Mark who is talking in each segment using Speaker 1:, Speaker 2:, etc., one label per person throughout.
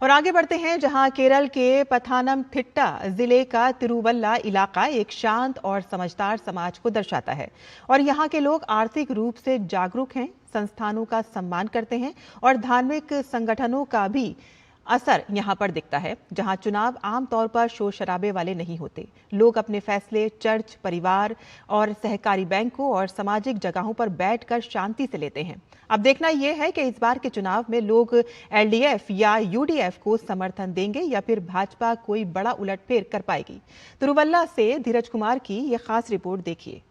Speaker 1: और आगे बढ़ते हैं, जहां केरल के पथानमथिट्टा जिले का तिरुवल्ला इलाका एक शांत और समझदार समाज को दर्शाता है। और यहां के लोग आर्थिक रूप से जागरूक हैं, संस्थानों का सम्मान करते हैं और धार्मिक संगठनों का भी असर यहां पर दिखता है। जहां चुनाव आमतौर पर शोर शराबे वाले नहीं होते, लोग अपने फैसले चर्च, परिवार और सहकारी बैंकों और सामाजिक जगहों पर बैठकर शांति से लेते हैं। अब देखना यह है कि इस बार के चुनाव में लोग एलडीएफ या यूडीएफ को समर्थन देंगे या फिर भाजपा कोई बड़ा उलटफेर कर पाएगी। तिरुवल्ला से धीरज कुमार की यह खास रिपोर्ट देखिए।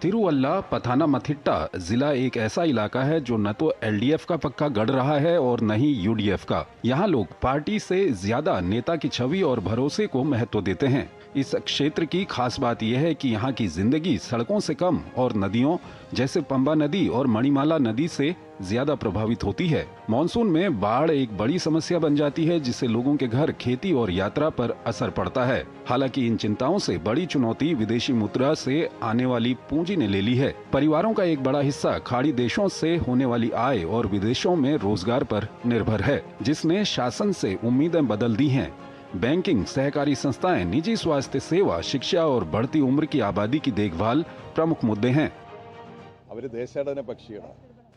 Speaker 2: तिरुवल्ला पथानामथिट्टा जिला एक ऐसा इलाका है जो न तो एलडीएफ का पक्का गढ़ रहा है और न ही यूडीएफ का। यहाँ लोग पार्टी से ज्यादा नेता की छवि और भरोसे को महत्व देते हैं। इस क्षेत्र की खास बात यह है कि यहाँ की जिंदगी सड़कों से कम और नदियों जैसे पंबा नदी और मणिमाला नदी से ज्यादा प्रभावित होती है। मॉनसून में बाढ़ एक बड़ी समस्या बन जाती है, जिससे लोगों के घर, खेती और यात्रा पर असर पड़ता है। हालांकि इन चिंताओं से बड़ी चुनौती विदेशी मुद्रा से आने वाली पूंजी ने ले ली है। परिवारों का एक बड़ा हिस्सा खाड़ी देशों से होने वाली आय और विदेशों में रोजगार पर निर्भर है, जिसने शासन से उम्मीदें बदल दी हैं। बैंकिंग, सहकारी संस्थाएं, निजी स्वास्थ्य सेवा, शिक्षा और बढ़ती उम्र की आबादी की देखभाल प्रमुख मुद्दे हैं।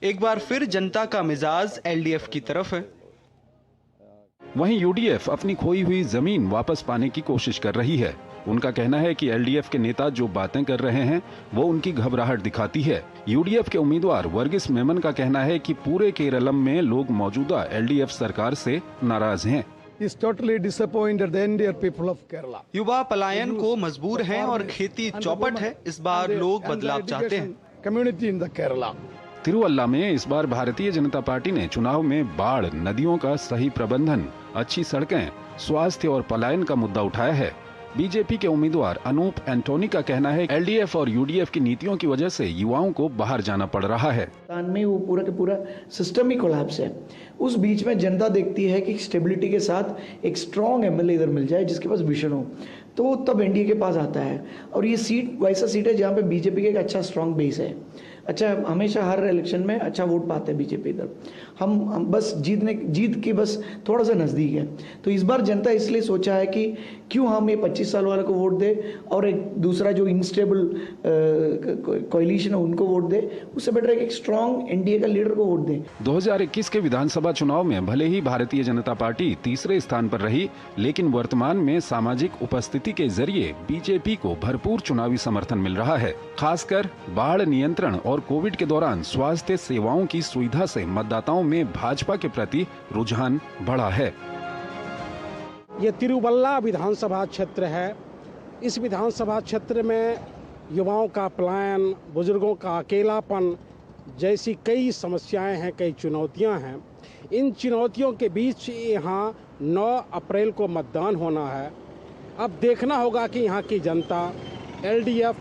Speaker 3: एक बार फिर जनता का मिजाज एलडीएफ की तरफ है।
Speaker 2: वहीं यूडीएफ अपनी खोई हुई जमीन वापस पाने की कोशिश कर रही है। उनका कहना है कि एलडीएफ के नेता जो बातें कर रहे हैं वो उनकी घबराहट दिखाती है। यूडीएफ के उम्मीदवार वर्गीस मेमन का कहना है कि पूरे केरलम में लोग मौजूदा एलडीएफ सरकार से नाराज हैं।
Speaker 3: युवा पलायन को मजबूर हैं और खेती चौपट है। इस बार लोग बदलाव चाहते हैं।
Speaker 2: तिरुवल्ला में इस बार भारतीय जनता पार्टी ने चुनाव में बाढ़, नदियों का सही प्रबंधन, अच्छी सड़कें, स्वास्थ्य और पलायन का मुद्दा उठाया है। बीजेपी के उम्मीदवार अनूप एंटोनी का कहना है एलडीएफ और यूडीएफ की नीतियों की वजह से युवाओं को बाहर जाना पड़ रहा है।
Speaker 4: में वो पूरा के पूरा सिस्टम ही कोलैप्स है। उस बीच में जनता देखती है कि स्टेबिलिटी के साथ एक स्ट्रॉन्ग एमएलए इधर मिल जाए जिसके पास विजन हो, तो तब एनडीए के पास आता है। और ये सीट वैसा सीट है जहाँ पे बीजेपी का एक अच्छा स्ट्रॉन्ग बेस है। अच्छा, हमेशा हर इलेक्शन में अच्छा वोट पाते हैं बीजेपी इधर। हम बस जीत की बस थोड़ा सा नज़दीक है। तो इस बार जनता इसलिए सोचा है कि क्यों हम ये 25 साल वाले को वोट दे और एक दूसरा जो इनस्टेबल कोalition है उनको वोट दे, उससे बेटर एक स्ट्रॉन्ग एनडीए का लीडर को वोट दें।
Speaker 2: 2021 के विधानसभा चुनाव में भले ही भारतीय जनता पार्टी तीसरे स्थान पर रही, लेकिन वर्तमान में सामाजिक उपस्थिति के जरिए बीजेपी को भरपूर चुनावी समर्थन मिल रहा है। खासकर बाढ़ नियंत्रण और कोविड के दौरान स्वास्थ्य सेवाओं की सुविधा से मतदाताओं में भाजपा के प्रति रुझान बढ़ा है।
Speaker 5: ये तिरुवल्ला विधानसभा क्षेत्र है। इस विधानसभा क्षेत्र में युवाओं का पलायन, बुजुर्गों का अकेलापन जैसी कई समस्याएं हैं, कई चुनौतियां हैं। इन चुनौतियों के बीच यहाँ 9 अप्रैल को मतदान होना है। अब देखना होगा कि यहाँ की जनता एलडीएफ,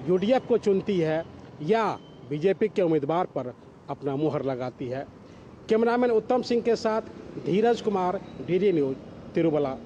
Speaker 5: यूडीएफ को चुनती है या बीजेपी के उम्मीदवार पर अपना मुहर लगाती है। कैमरामैन उत्तम सिंह के साथ धीरज कुमार, डीडी न्यूज, तिरुवल्ला।